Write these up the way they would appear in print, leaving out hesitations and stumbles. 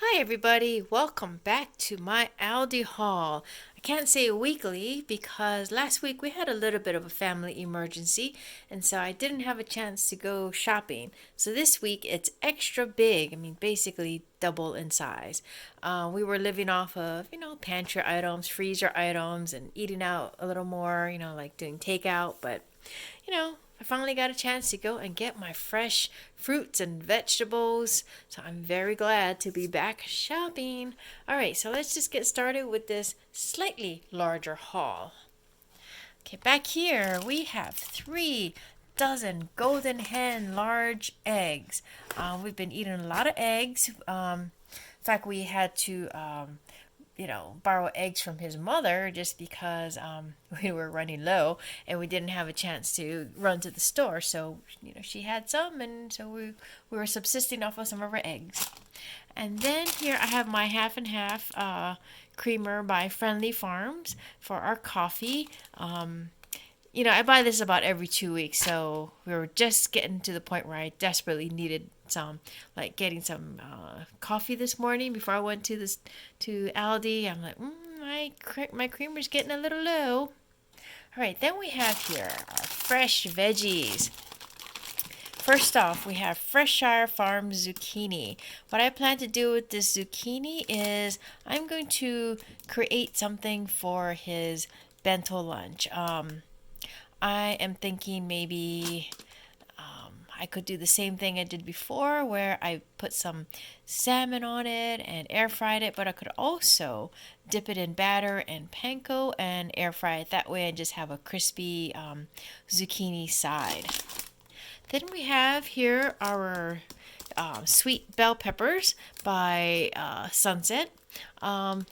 Hi everybody, welcome back to my Aldi haul. I can't say weekly because last week we had a little bit of a family emergency and so I didn't have a chance to go shopping. So this week it's extra big, basically double in size. We were living off of, pantry items, freezer items and eating out a little more, like doing takeout, but I finally got a chance to go and get my fresh fruits and vegetables. So I'm very glad to be back shopping. All right, so let's just get started with this slightly larger haul. Okay, back here we have 3 dozen golden hen large eggs. We've been eating a lot of eggs. In fact, we had to borrow eggs from his mother just because we were running low and we didn't have a chance to run to the store. So, she had some, and so we were subsisting off of some of her eggs. And then here I have my half and half creamer by Friendly Farms for our coffee. I buy this about every 2 weeks, so we were just getting to the point where I desperately needed some, like getting some coffee this morning before I went to Aldi. I'm like, my creamer's getting a little low. All right, then we have here our fresh veggies. First off, we have Freshshire Farm zucchini. What I plan to do with this zucchini is I'm going to create something for his bento lunch. I am thinking maybe I could do the same thing I did before where I put some salmon on it and air fried it, but I could also dip it in batter and panko and air fry it that way and just have a crispy zucchini side. Then we have here our sweet bell peppers by Sunset.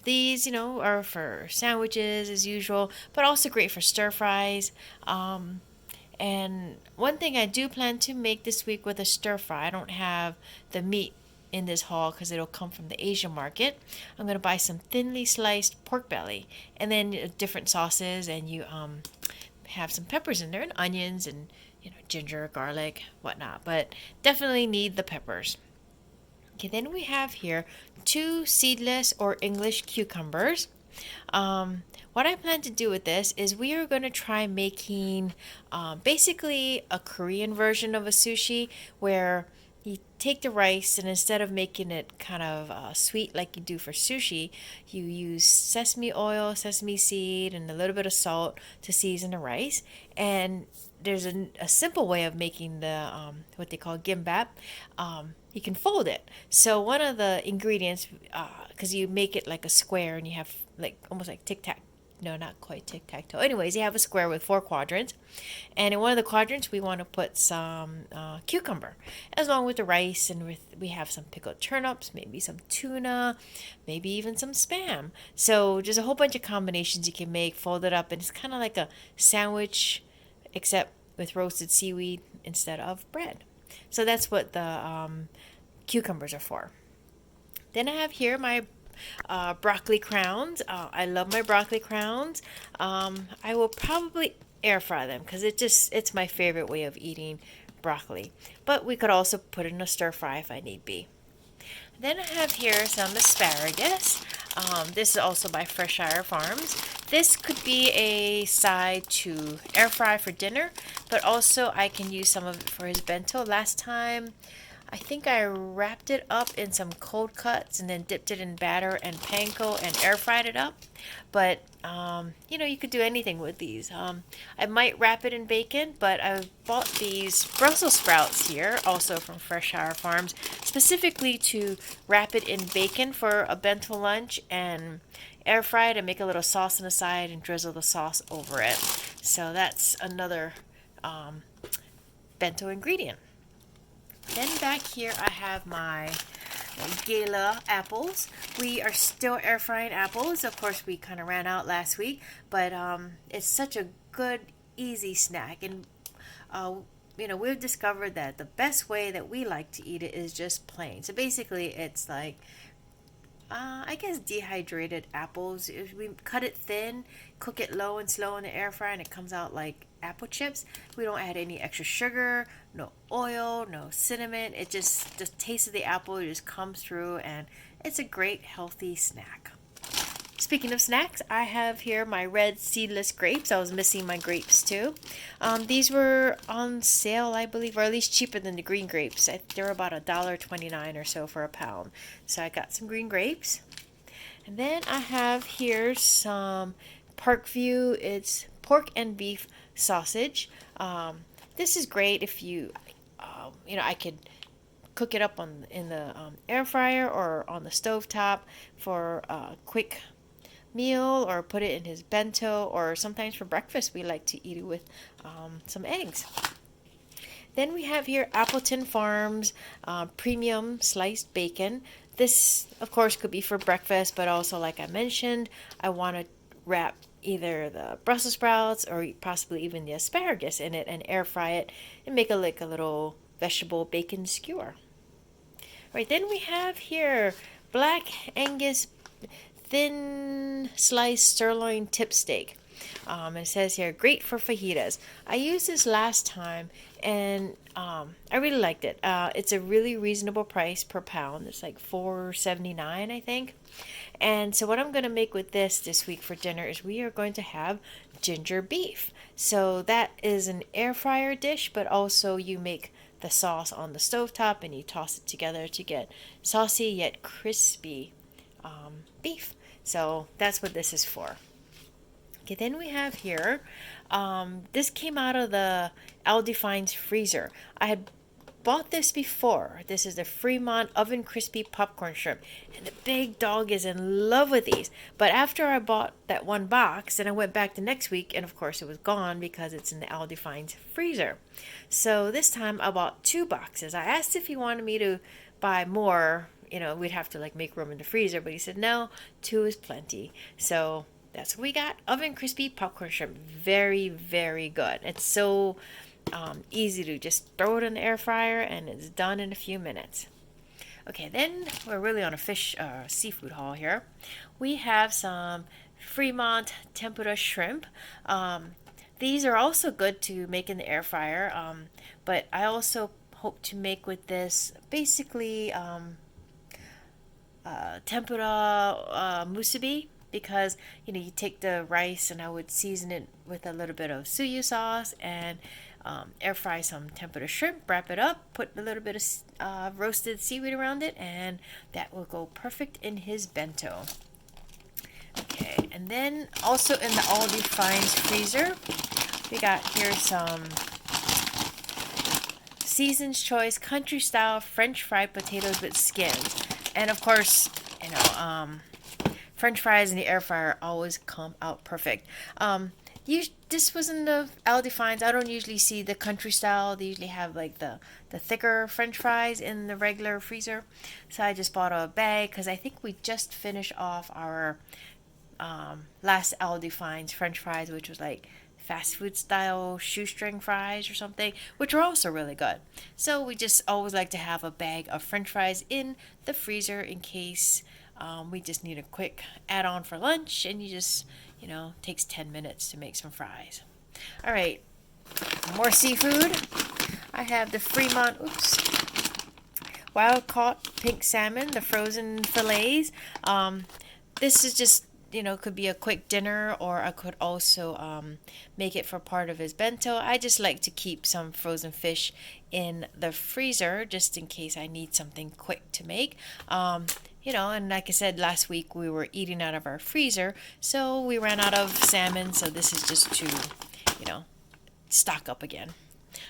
These, are for sandwiches as usual, but also great for stir fries. And one thing I do plan to make this week with a stir fry, I don't have the meat in this haul because it'll come from the Asian market. I'm going to buy some thinly sliced pork belly and then different sauces, and you have some peppers in there and onions and ginger, garlic, whatnot, but definitely need the peppers. Okay, then we have here 2 seedless or English cucumbers. What I plan to do with this is we are going to try making basically a Korean version of a sushi where you take the rice and instead of making it kind of sweet like you do for sushi, you use sesame oil, sesame seed, and a little bit of salt to season the rice. And there's a simple way of making the what they call gimbap. You can fold it. So one of the ingredients, because you make it like a square and you have like almost like tic tac. No, not quite tic tac toe. Anyways, you have a square with 4 quadrants, and in one of the quadrants we want to put some cucumber, as long with the rice, and we have some pickled turnips, maybe some tuna, maybe even some spam. So there's a whole bunch of combinations you can make, fold it up, and it's kind of like a sandwich, except with roasted seaweed instead of bread. So that's what the cucumbers are for. Then I have here my broccoli crowns. I love my broccoli crowns. I will probably air fry them because it's my favorite way of eating broccoli. But we could also put it in a stir fry if I need be. Then I have here some asparagus. This is also by Freshshire Farms. This could be a side to air fry for dinner, but also I can use some of it for his bento. Last time, I think I wrapped it up in some cold cuts and then dipped it in batter and panko and air fried it up. But, you could do anything with these. I might wrap it in bacon, but I bought these Brussels sprouts here, also from Freshshire Farms, specifically to wrap it in bacon for a bento lunch and air fry it and make a little sauce on the side and drizzle the sauce over it. So that's another bento ingredient. Then back here I have my Gala apples. We are still air frying apples. Of course, we kind of ran out last week, but it's such a good, easy snack. And we've discovered that the best way that we like to eat it is just plain. So basically, it's like I guess dehydrated apples. If we cut it thin, cook it low and slow in the air fryer, and it comes out like apple chips. We don't add any extra sugar, no oil, no cinnamon. It just the taste of the apple just comes through, and it's a great healthy snack. Speaking of snacks, I have here my red seedless grapes. I was missing my grapes too. These were on sale, I believe, or at least cheaper than the green grapes. They're about $1.29 or so for a pound. So I got some green grapes. And then I have here some Parkview. It's pork and beef sausage. This is great if I could cook it up in the air fryer or on the stove top for a quick meal, or put it in his bento, or sometimes for breakfast we like to eat it with some eggs. Then we have here Appleton Farms premium sliced bacon. This of course could be for breakfast, but also, like I mentioned, I want to wrap either the Brussels sprouts or possibly even the asparagus in it and air fry it and make it like a little vegetable bacon skewer. Right, then we have here Black Angus thin sliced sirloin tip steak. It says here, great for fajitas. I used this last time, and I really liked it. It's a really reasonable price per pound. It's like $4.79, I think. And so what I'm going to make with this week for dinner is we are going to have ginger beef. So that is an air fryer dish, but also you make the sauce on the stovetop and you toss it together to get saucy yet crispy beef. So that's what this is for. Okay, then we have here, this came out of the Aldi Finds freezer. I had bought this before. This is the Fremont Oven Crispy Popcorn Shrimp. And the big dog is in love with these. But after I bought that one box, then I went back the next week, and of course it was gone because it's in the Aldi Finds freezer. So this time I bought 2 boxes. I asked if he wanted me to buy more. We'd have to like make room in the freezer, but he said no, 2 is plenty. So that's what we got. Oven crispy popcorn shrimp. Very, very good. It's so easy to just throw it in the air fryer and it's done in a few minutes. Okay, then we're really on a seafood haul here. We have some Fremont Tempura Shrimp. These are also good to make in the air fryer, but I also hope to make with this basically tempura musubi, because you take the rice and I would season it with a little bit of suyu sauce and air fry some tempura shrimp, wrap it up, put a little bit of roasted seaweed around it, and that will go perfect in his bento. Okay, and then also in the Aldi Finds freezer, we got here some Season's Choice country style French fried potatoes with skins. And of course, French fries in the air fryer always come out perfect. This was in the Aldi Finds. I don't usually see the country style. They usually have like the thicker French fries in the regular freezer. So I just bought a bag because I think we just finished off our last Aldi Finds French fries, which was like fast food style shoestring fries or something, which are also really good. So we just always like to have a bag of French fries in the freezer in case we just need a quick add-on for lunch, and you just takes 10 minutes to make some fries. All right, more seafood. I have the Fremont wild caught pink salmon, the frozen fillets. This is just could be a quick dinner, or I could also make it for part of his bento. I just like to keep some frozen fish in the freezer just in case I need something quick to make. And like I said, last week we were eating out of our freezer, so we ran out of salmon, so this is just to, stock up again.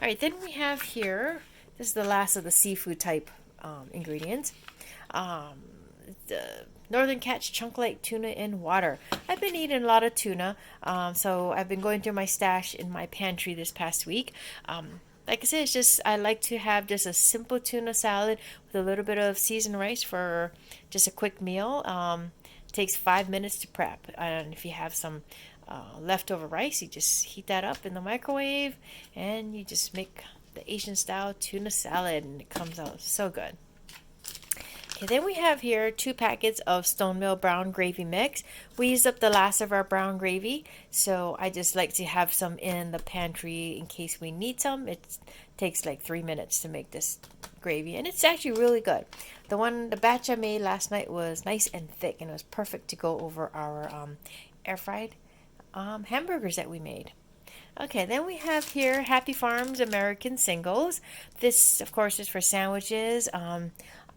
All right, then we have here, this is the last of the seafood type ingredients. The Northern Catch Chunk Lake tuna in water. I've been eating a lot of tuna, so I've been going through my stash in my pantry this past week. Like I said, it's just I like to have just a simple tuna salad with a little bit of seasoned rice for just a quick meal. It takes 5 minutes to prep, and if you have some leftover rice, you just heat that up in the microwave, and you just make the Asian style tuna salad, and it comes out so good. Okay, then we have here 2 packets of stone meal brown gravy mix. We used up the last of our brown gravy, so I just like to have some in the pantry in case we need some. It takes like 3 minutes to make this gravy, and it's actually really good. The batch I made last night was nice and thick, and it was perfect to go over our air fried hamburgers that we made. Okay, then we have here Happy Farms American Singles. This, of course, is for sandwiches.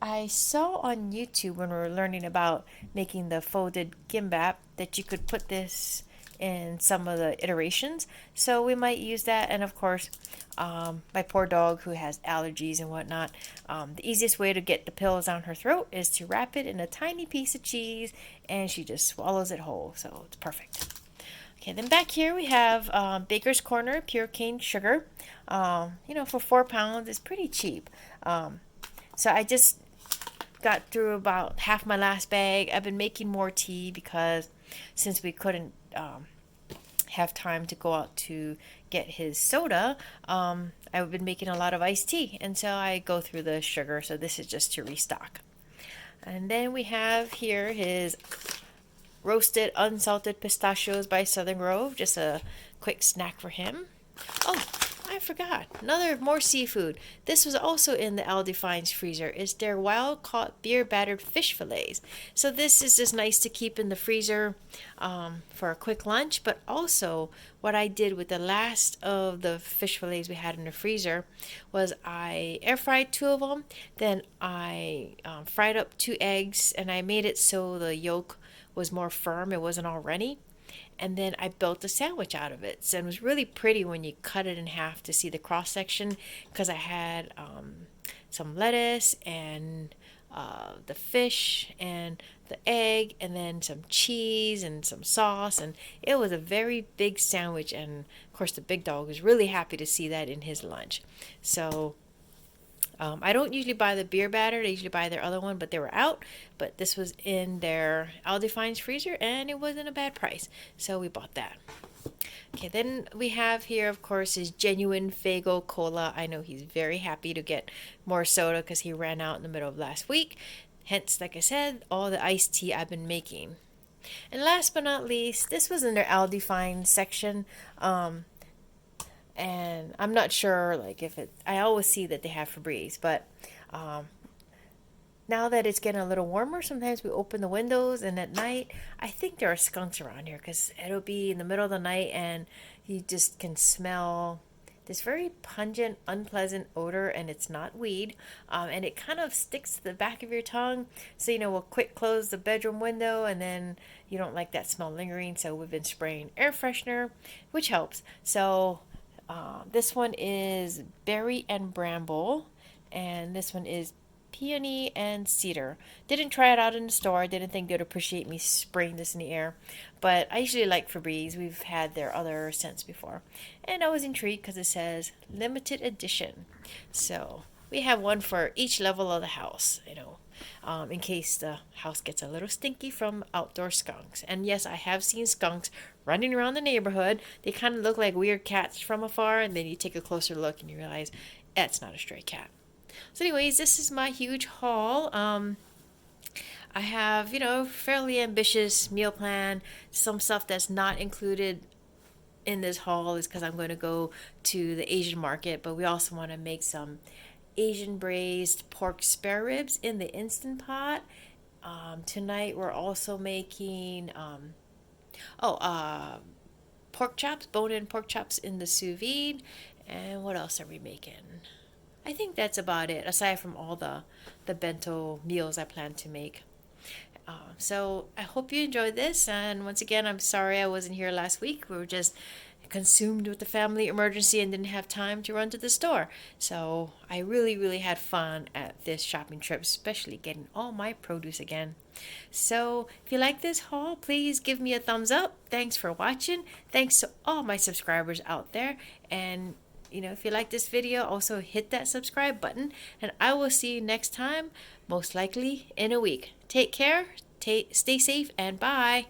I saw on YouTube when we were learning about making the folded gimbap that you could put this in some of the iterations. So we might use that. And of course, my poor dog who has allergies and whatnot, the easiest way to get the pills down her throat is to wrap it in a tiny piece of cheese and she just swallows it whole. So it's perfect. Okay, then back here we have Baker's Corner pure cane sugar. For 4 pounds, it's pretty cheap. So I just got through about half my last bag. I've been making more tea because since we couldn't have time to go out to get his soda, I've been making a lot of iced tea. And so I go through the sugar. So this is just to restock. And then we have here his roasted unsalted pistachios by Southern Grove. Just a quick snack for him. Oh, I forgot. More seafood. This was also in the Aldi Finds freezer. It's their wild caught beer battered fish fillets. So this is just nice to keep in the freezer for a quick lunch. But also what I did with the last of the fish fillets we had in the freezer was I air fried 2 of them. Then I fried up 2 eggs and I made it so the yolk was more firm. It wasn't all runny. And then I built a sandwich out of it. So it was really pretty when you cut it in half to see the cross section because I had some lettuce and the fish and the egg and then some cheese and some sauce. And it was a very big sandwich. And of course the big dog was really happy to see that in his lunch. So I don't usually buy the beer batter. I usually buy their other one, but they were out. But this was in their Aldi Finds freezer, and it wasn't a bad price. So we bought that. Okay, then we have here, of course, his genuine Faygo Cola. I know he's very happy to get more soda because he ran out in the middle of last week. Hence, like I said, all the iced tea I've been making. And last but not least, this was in their Aldi Finds section. And I'm not sure, I always see that they have Febreeze, but now that it's getting a little warmer, sometimes we open the windows, and at night, I think there are skunks around here because it'll be in the middle of the night, and you just can smell this very pungent, unpleasant odor, and it's not weed, and it kind of sticks to the back of your tongue, so, we'll quick close the bedroom window, and then you don't like that smell lingering, so we've been spraying air freshener, which helps. So this one is berry and bramble, and this one is peony and cedar. Didn't try it out in the store. Didn't think they'd appreciate me spraying this in the air, but I usually like Febreeze. We've had their other scents before, and I was intrigued because it says limited edition. So we have one for each level of the house, in case the house gets a little stinky from outdoor skunks. And yes, I have seen skunks running around the neighborhood. They kind of look like weird cats from afar, and then you take a closer look and you realize that's not a stray cat. So anyways, this is my huge haul. I have, fairly ambitious meal plan. Some stuff that's not included in this haul is because I'm going to go to the Asian market, but we also want to make some Asian braised pork spare ribs in the Instant Pot. Tonight we're also making pork chops, bone-in pork chops in the sous vide. And what else are we making? I think that's about it, aside from all the bento meals I plan to make. So I hope you enjoyed this. And once again, I'm sorry I wasn't here last week. We were just consumed with the family emergency and didn't have time to run to the store. So I really, really had fun at this shopping trip, especially getting all my produce again. So if you like this haul, please give me a thumbs up. Thanks for watching. Thanks to all my subscribers out there. And if you like this video, also hit that subscribe button, and I will see you next time, most likely in a week. Take care, stay safe, and bye.